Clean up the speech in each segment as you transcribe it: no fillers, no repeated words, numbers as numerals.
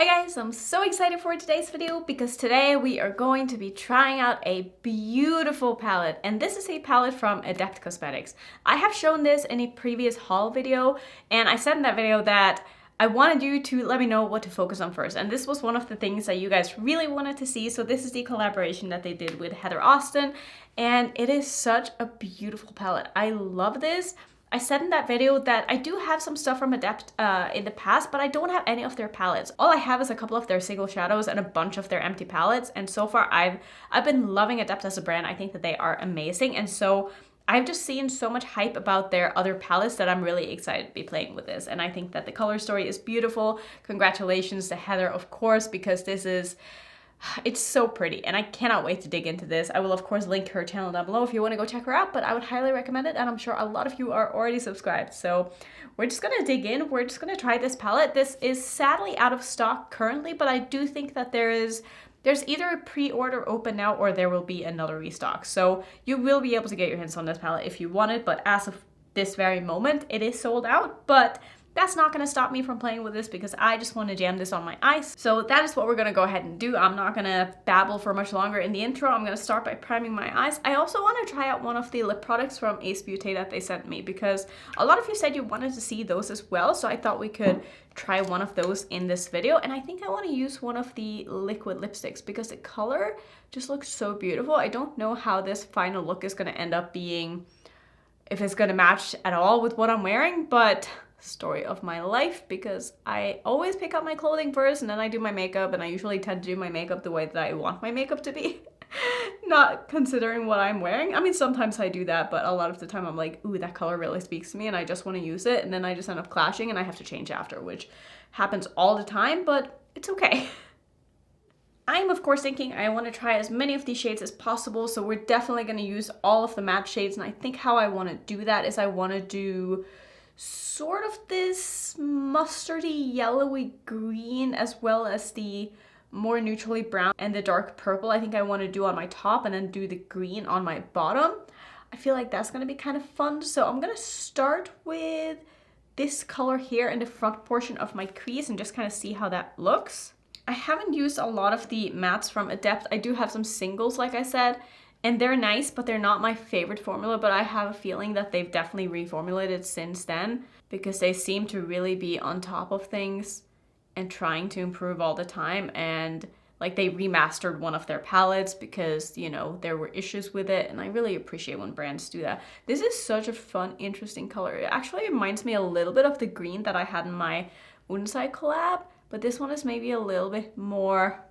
Hi guys, I'm so excited for today's video because today we are going to be trying out a beautiful palette, and this is a palette from Adept Cosmetics. I have shown this in a previous haul video, and I said in that video that I wanted you to let me know what to focus on first, and this was one of the things that you guys really wanted to see. So this is the collaboration that they did with Heather Austin, and it is such a beautiful palette. I love this. I said in that video that I do have some stuff from Adept in the past, but I don't have any of their palettes. All I have is a couple of their single shadows and a bunch of their empty palettes, and so far I've been loving Adept as a brand. I think that they are amazing, and so I've just seen so much hype about their other palettes that I'm really excited to be playing with this, and I think that the color story is beautiful. Congratulations to Heather, of course, because it's so pretty and I cannot wait to dig into this. I will of course link her channel down below if you want to go check her out, but I would highly recommend it, and I'm sure a lot of you are already subscribed. So we're just gonna dig in. We're just gonna try this palette. This is sadly out of stock currently, but I do think that there's either a pre-order open now or there will be another restock. So you will be able to get your hands on this palette if you want it, but as of this very moment, it is sold out. But that's not going to stop me from playing with this because I just want to jam this on my eyes. So that is what we're going to go ahead and do. I'm not going to babble for much longer in the intro. I'm going to start by priming my eyes. I also want to try out one of the lip products from Ace Beauty that they sent me because a lot of you said you wanted to see those as well. So I thought we could try one of those in this video. And I think I want to use one of the liquid lipsticks because the color just looks so beautiful. I don't know how this final look is going to end up being, if it's going to match at all with what I'm wearing, but story of my life, because I always pick up my clothing first and then I do my makeup, and I usually tend to do my makeup the way that I want my makeup to be. Not considering what I'm wearing. I mean, sometimes I do that, but a lot of the time I'm like, ooh, that color really speaks to me and I just want to use it, and then I just end up clashing and I have to change after, which happens all the time, but it's okay. I'm of course thinking I want to try as many of these shades as possible, so we're definitely going to use all of the matte shades, and I think how I want to do that is I want to do sort of this mustardy yellowy green as well as the more neutrally brown and the dark purple. I think I want to do on my top and then do the green on my bottom. I feel like that's going to be kind of fun. So I'm going to start with this color here in the front portion of my crease and just kind of see how that looks. I haven't used a lot of the mattes from Adept. I do have some singles, like I said, and they're nice, but they're not my favorite formula, but I have a feeling that they've definitely reformulated since then because they seem to really be on top of things and trying to improve all the time. And like they remastered one of their palettes because, you know, there were issues with it, and I really appreciate when brands do that. This is such a fun, interesting color. It actually reminds me a little bit of the green that I had in my Unside collab, but this one is maybe a little bit more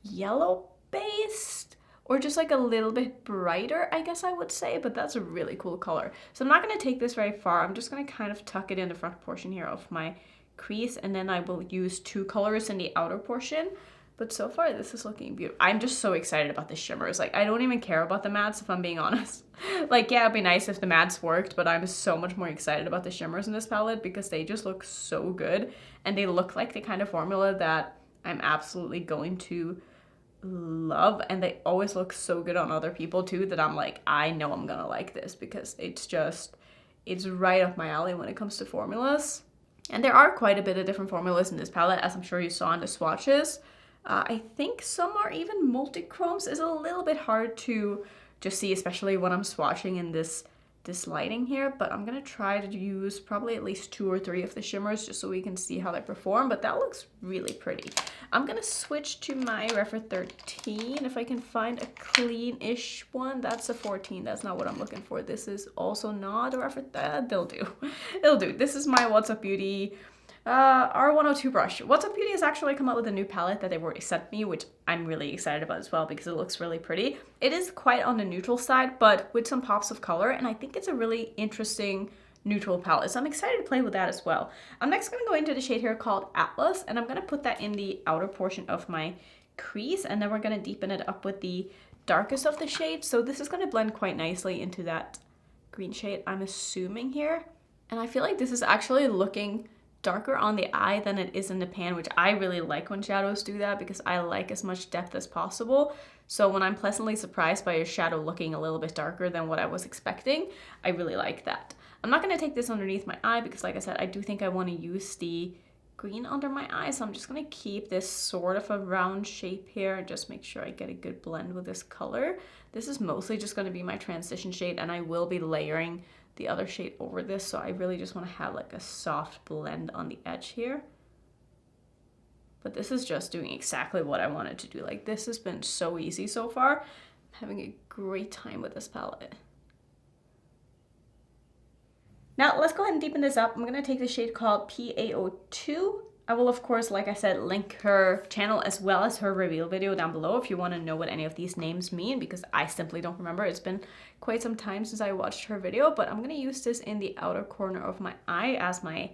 yellow based, or just like a little bit brighter, I guess I would say, but that's a really cool color. So I'm not gonna take this very far. I'm just gonna kind of tuck it in the front portion here of my crease, and then I will use two colors in the outer portion. But so far, this is looking beautiful. I'm just so excited about the shimmers. Like, I don't even care about the mattes, if I'm being honest. Like, yeah, it'd be nice if the mattes worked, but I'm so much more excited about the shimmers in this palette because they just look so good, and they look like the kind of formula that I'm absolutely going to love, and they always look so good on other people too that I'm like, I know I'm gonna like this because it's right up my alley when it comes to formulas. And there are quite a bit of different formulas in this palette, as I'm sure you saw in the swatches. I think some are even multi-chromes. Is a little bit hard to just see, especially when I'm swatching in this lighting here, but I'm gonna try to use probably at least 2 or 3 of the shimmers just so we can see how they perform, but that looks really pretty. I'm gonna switch to my Rephr 13 if I can find a clean-ish one. That's a 14, that's not what I'm looking for. This is also not a Rephr, they'll do. It'll do. This is my What's Up Beauty R102 brush. What's Up Beauty has actually come out with a new palette that they've already sent me, which I'm really excited about as well because it looks really pretty. It is quite on the neutral side, but with some pops of color, and I think it's a really interesting neutral palette, so I'm excited to play with that as well. I'm next going to go into the shade here called Atlas, and I'm going to put that in the outer portion of my crease, and then we're going to deepen it up with the darkest of the shades. So this is going to blend quite nicely into that green shade, I'm assuming here. And I feel like this is actually looking darker on the eye than it is in the pan, which I really like when shadows do that because I like as much depth as possible. So when I'm pleasantly surprised by a shadow looking a little bit darker than what I was expecting, I really like that. I'm not going to take this underneath my eye because, like I said, I do think I want to use the green under my eye, so I'm just gonna keep this sort of a round shape here and just make sure I get a good blend with this color. This is mostly just gonna be my transition shade, and I will be layering the other shade over this, so I really just wanna have like a soft blend on the edge here. But this is just doing exactly what I wanted to do. Like, this has been so easy so far. I'm having a great time with this palette. Now let's go ahead and deepen this up. I'm gonna take the shade called PAO2. I will, of course, like I said, link her channel as well as her reveal video down below if you want to know what any of these names mean, because I simply don't remember. It's been quite some time since I watched her video, but I'm gonna use this in the outer corner of my eye as my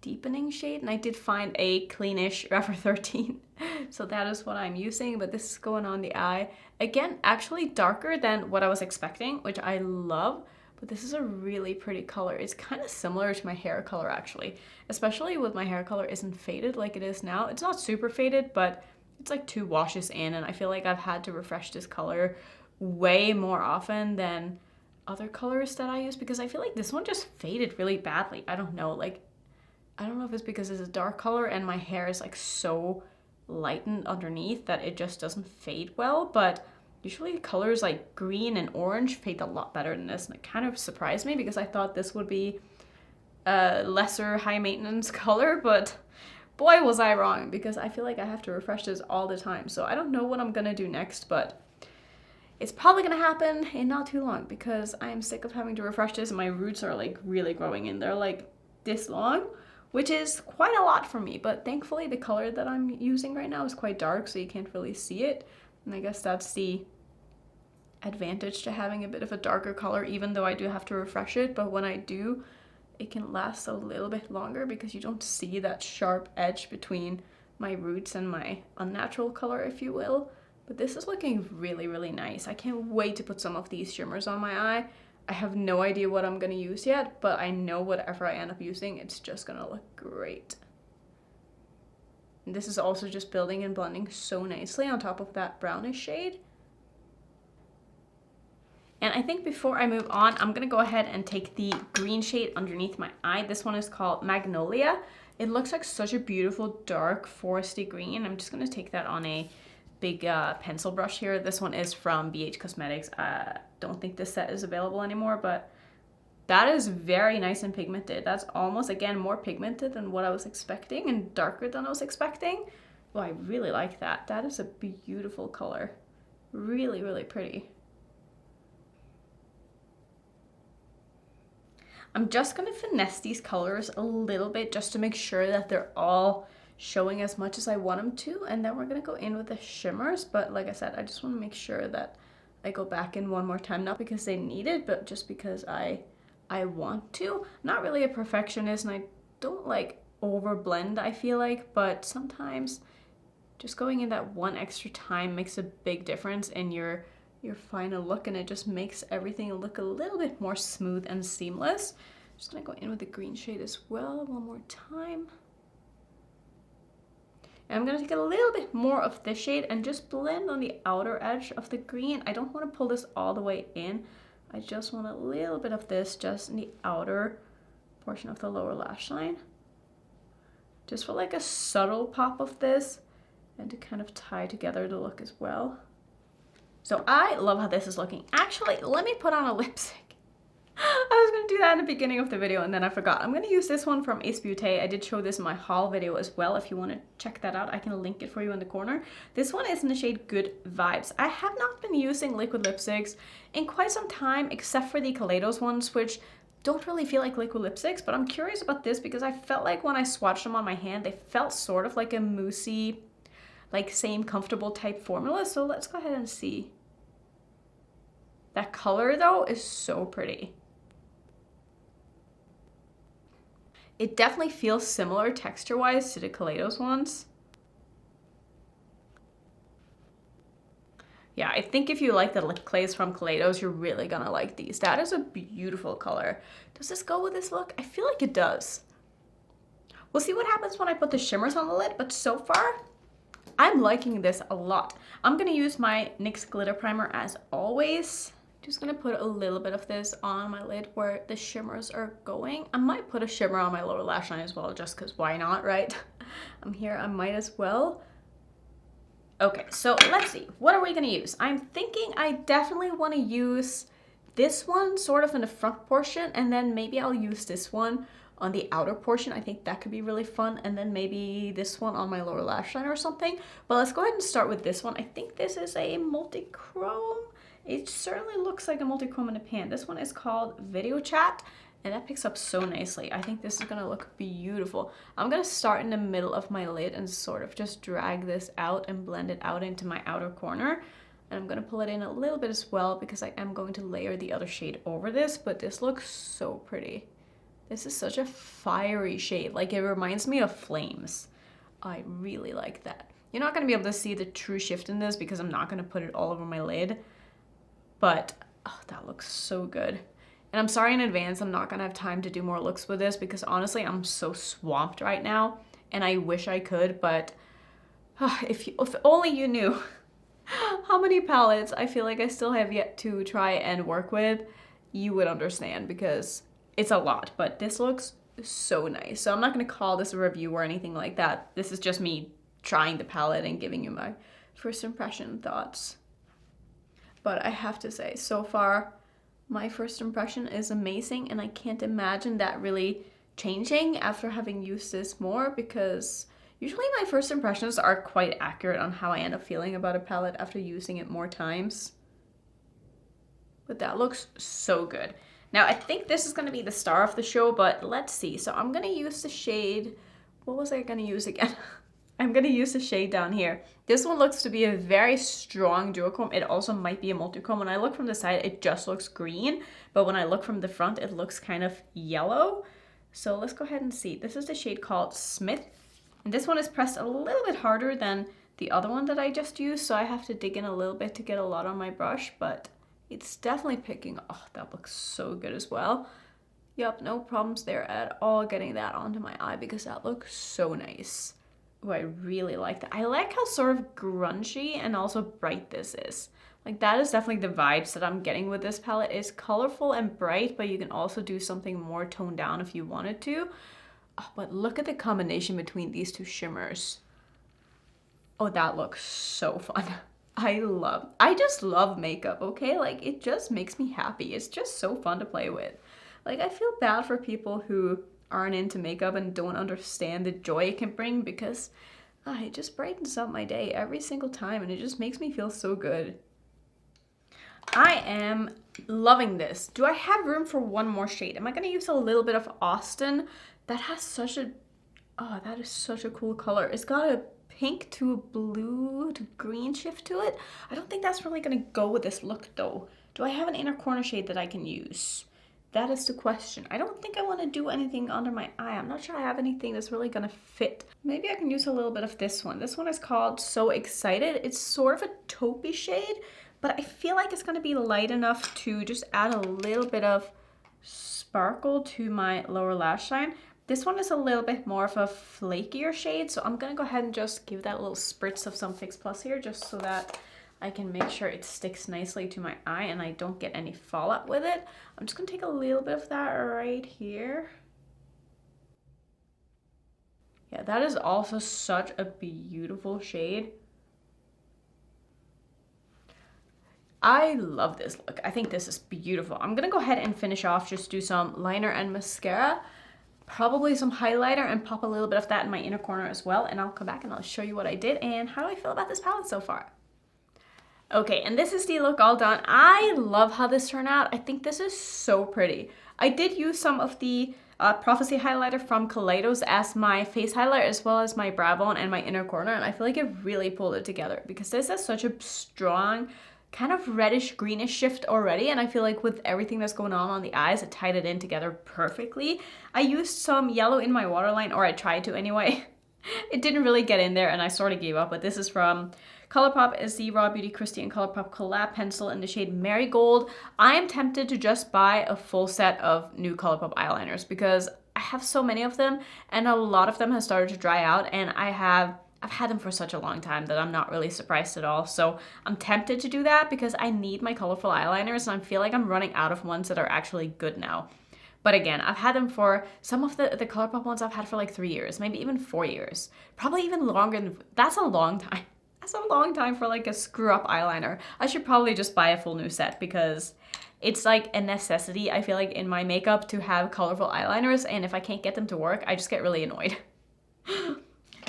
deepening shade, and I did find a cleanish Rephr 13, so that is what I'm using, but this is going on the eye. Again, actually darker than what I was expecting, which I love, but this is a really pretty color. It's kind of similar to my hair color actually, especially with my hair color isn't faded like it is now. It's not super faded, but it's like 2 washes in, and I feel like I've had to refresh this color way more often than other colors that I use, because I feel like this one just faded really badly. I don't know, like, I don't know if it's because it's a dark color and my hair is like so lightened underneath that it just doesn't fade well, but usually colors like green and orange fade a lot better than this, and it kind of surprised me because I thought this would be a lesser high maintenance color, but boy was I wrong, because I feel like I have to refresh this all the time. So I don't know what I'm gonna do next, but it's probably gonna happen in not too long because I am sick of having to refresh this, and my roots are like really growing in. They're like this long, which is quite a lot for me, but thankfully the color that I'm using right now is quite dark, so you can't really see it. And I guess that's the advantage to having a bit of a darker color, even though I do have to refresh it. But when I do, it can last a little bit longer because you don't see that sharp edge between my roots and my unnatural color, if you will. But this is looking really, really nice. I can't wait to put some of these shimmers on my eye. I have no idea what I'm gonna use yet, but I know whatever I end up using, it's just gonna look great. And this is also just building and blending so nicely on top of that brownish shade. And I think before I move on, I'm gonna go ahead and take the green shade underneath my eye. This one is called Magnolia. It looks like such a beautiful dark foresty green. I'm just gonna take that on a big pencil brush here. This one is from BH Cosmetics. Don't think this set is available anymore, but that is very nice and pigmented. That's almost, again, more pigmented than what I was expecting and darker than I was expecting. Oh, I really like that. That is a beautiful color. Really, really pretty. I'm just gonna finesse these colors a little bit just to make sure that they're all showing as much as I want them to, and then we're gonna go in with the shimmers. But like I said, I just want to make sure that I go back in one more time, not because they need it, but just because I want to. I'm not really a perfectionist, and I don't like over blend, I feel like, but sometimes just going in that one extra time makes a big difference in your final look, and it just makes everything look a little bit more smooth and seamless. I'm just gonna go in with the green shade as well one more time. And I'm gonna take a little bit more of this shade and just blend on the outer edge of the green. I don't want to pull this all the way in. I just want a little bit of this just in the outer portion of the lower lash line. Just for like a subtle pop of this and to kind of tie together the look as well. So I love how this is looking. Actually, let me put on a lipstick. I was going to do that in the beginning of the video and then I forgot. I'm going to use this one from Ace Beauté. I did show this in my haul video as well. If you want to check that out, I can link it for you in the corner. This one is in the shade Good Vibes. I have not been using liquid lipsticks in quite some time, except for the Kaleidos ones, which don't really feel like liquid lipsticks, but I'm curious about this because I felt like when I swatched them on my hand, they felt sort of like a moussey, like same comfortable type formula. So let's go ahead and see. That color though is so pretty. It definitely feels similar texture-wise to the Kaleidos ones. Yeah, I think if you like the lip clays from Kaleidos, you're really gonna like these. That is a beautiful color. Does this go with this look? I feel like it does. We'll see what happens when I put the shimmers on the lid, but so far, I'm liking this a lot. I'm gonna use my NYX glitter primer as always. Just gonna put a little bit of this on my lid where the shimmers are going. I might put a shimmer on my lower lash line as well, just because why not, right? I'm here, I might as well. Okay, so let's see. What are we gonna use? I'm thinking I definitely want to use this one sort of in the front portion, and then maybe I'll use this one on the outer portion. I think that could be really fun, and then maybe this one on my lower lash line or something. But let's go ahead and start with this one. I think this is a multi-chrome. It certainly looks like a multi-chrome in the pan. This one is called Video Chat, and that picks up so nicely. I think this is gonna look beautiful. I'm gonna start in the middle of my lid and sort of just drag this out and blend it out into my outer corner. And I'm gonna pull it in a little bit as well because I am going to layer the other shade over this, but this looks so pretty. This is such a fiery shade. Like, it reminds me of flames. I really like that. You're not gonna be able to see the true shift in this because I'm not gonna put it all over my lid, but oh, that looks so good. And I'm sorry in advance, I'm not gonna have time to do more looks with this because honestly, I'm so swamped right now and I wish I could, but if only you knew how many palettes I feel like I still have yet to try and work with, you would understand because it's a lot, but this looks so nice. So I'm not gonna call this a review or anything like that. This is just me trying the palette and giving you my first impression thoughts. But I have to say, so far, my first impression is amazing, and I can't imagine that really changing after having used this more because usually my first impressions are quite accurate on how I end up feeling about a palette after using it more times. But that looks so good. Now, I think this is going to be the star of the show, but let's see. So I'm going to use the shade, what was I going to use again? I'm going to use the shade down here. This one looks to be a very strong duochrome. It also might be a multichrome. When I look from the side, it just looks green, but when I look from the front, it looks kind of yellow. So let's go ahead and see. This is the shade called Smith, and this one is pressed a little bit harder than the other one that I just used, so I have to dig in a little bit to get a lot on my brush, but it's definitely picking. Oh, that looks so good as well. Yep, no problems there at all getting that onto my eye because that looks so nice. Oh, I really like that. I like how sort of grungy and also bright this is. Like, that is definitely the vibes that I'm getting with this palette. It's colorful and bright, but you can also do something more toned down if you wanted to. Oh, but look at the combination between these two shimmers. Oh, that looks so fun. I just love makeup, okay? Like, it just makes me happy. It's just so fun to play with. Like, I feel bad for people who aren't into makeup and don't understand the joy it can bring because it just brightens up my day every single time and it just makes me feel so good. I am loving this. Do I have room for one more shade? Am I going to use a little bit of Austin? That has such a, oh, that is such a cool color. It's got a pink to a blue to green shift to it. I don't think that's really going to go with this look though. Do I have an inner corner shade that I can use? That is the question. I don't think I want to do anything under my eye. I'm not sure I have anything that's really gonna fit. Maybe I can use a little bit of this one. This one is called So Excited. It's sort of a taupey shade, but I feel like it's gonna be light enough to just add a little bit of sparkle to my lower lash line. This one is a little bit more of a flakier shade, so I'm gonna go ahead and just give that a little spritz of some Fix Plus here just so that I can make sure it sticks nicely to my eye and I don't get any fallout with it. I'm just gonna take a little bit of that right here. Yeah, that is also such a beautiful shade. I love this look. I think this is beautiful. I'm gonna go ahead and finish off, just do some liner and mascara, probably some highlighter, and pop a little bit of that in my inner corner as well. And I'll come back and I'll show you what I did and how do I feel about this palette so far. Okay, and this is the look all done. I love how this turned out. I think this is so pretty. I did use some of the Prophecy highlighter from Kaleidos as my face highlighter as well as my brow bone and my inner corner, and I feel like it really pulled it together because this has such a strong kind of reddish greenish shift already, and I feel like with everything that's going on the eyes, it tied it in together perfectly. I used some yellow in my waterline, or I tried to anyway. It didn't really get in there and I sort of gave up, but this is from ColourPop. Is the Raw Beauty Christie and ColourPop collab pencil in the shade Marigold. I am tempted to just buy a full set of new ColourPop eyeliners because I have so many of them and a lot of them have started to dry out, and I've had them for such a long time that I'm not really surprised at all. So I'm tempted to do that because I need my colorful eyeliners and I feel like I'm running out of ones that are actually good now. But again, I've had them for some of the ColourPop ones I've had for like 3 years, maybe even 4 years. Probably even longer than, that's a long time. That's a long time for like a screw up eyeliner. I should probably just buy a full new set because it's like a necessity, I feel like, in my makeup to have colorful eyeliners, and if I can't get them to work, I just get really annoyed.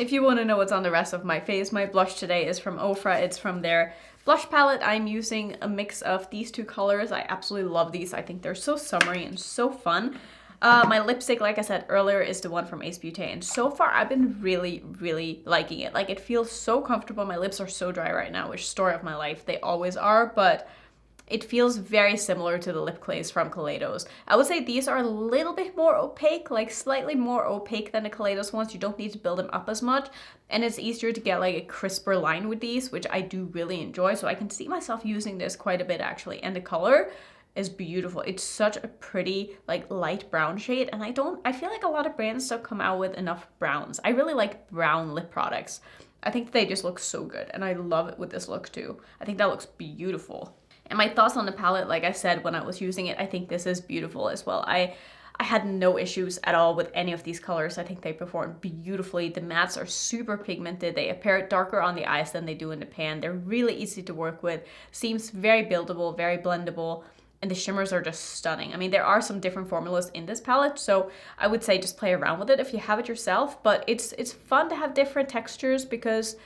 If you want to know what's on the rest of my face, my blush today is from Ofra. It's from their blush palette. I'm using a mix of these two colors. I absolutely love these. I think they're so summery and so fun. My lipstick, like I said earlier, is the one from Ace Beauty, and so far I've been really, really liking it. Like, it feels so comfortable. My lips are so dry right now, which story of my life. They always are, but it feels very similar to the lip clays from Kaleidos. I would say these are a little bit more opaque, like slightly more opaque than the Kaleidos ones. You don't need to build them up as much, and it's easier to get like a crisper line with these, which I do really enjoy. So I can see myself using this quite a bit actually, and the color is beautiful. It's such a pretty like light brown shade, and I feel like a lot of brands don't come out with enough browns. I really like brown lip products. I think they just look so good, and I love it with this look too. I think that looks beautiful. And my thoughts on the palette, like I said when I was using it, I think this is beautiful as well. I had no issues at all with any of these colors. I think they perform beautifully. The mattes are super pigmented. They appear darker on the eyes than they do in the pan. They're really easy to work with. Seems very buildable, very blendable. And the shimmers are just stunning. I mean, there are some different formulas in this palette, so I would say just play around with it if you have it yourself. But it's fun to have different textures because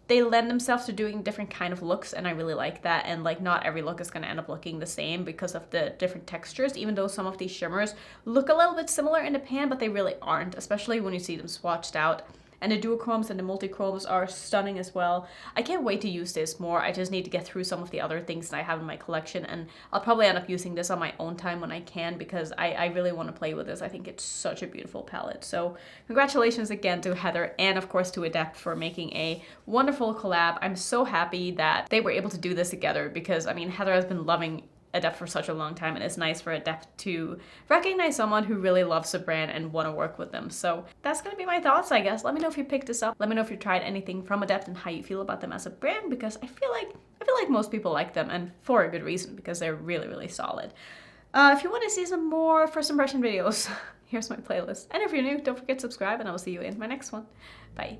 they lend themselves to doing different kind of looks, and I really like that. And like, not every look is going to end up looking the same because of the different textures, even though some of these shimmers look a little bit similar in the pan, but they really aren't, especially when you see them swatched out. And the duochromes and the multichromes are stunning as well. I can't wait to use this more. I just need to get through some of the other things that I have in my collection, and I'll probably end up using this on my own time when I can, because I really want to play with this. I think it's such a beautiful palette. So congratulations again to Heather, and of course to Adept, for making a wonderful collab. I'm so happy that they were able to do this together, because I mean, Heather has been loving Adept for such a long time, and it's nice for Adept to recognize someone who really loves the brand and want to work with them. So that's gonna be my thoughts, I guess. Let me know if you picked this up. Let me know if you tried anything from Adept and how you feel about them as a brand, because I feel like most people like them, and for a good reason, because they're really, really solid. If you want to see some more first impression videos, here's my playlist. And if you're new, don't forget to subscribe, and I will see you in my next one. Bye.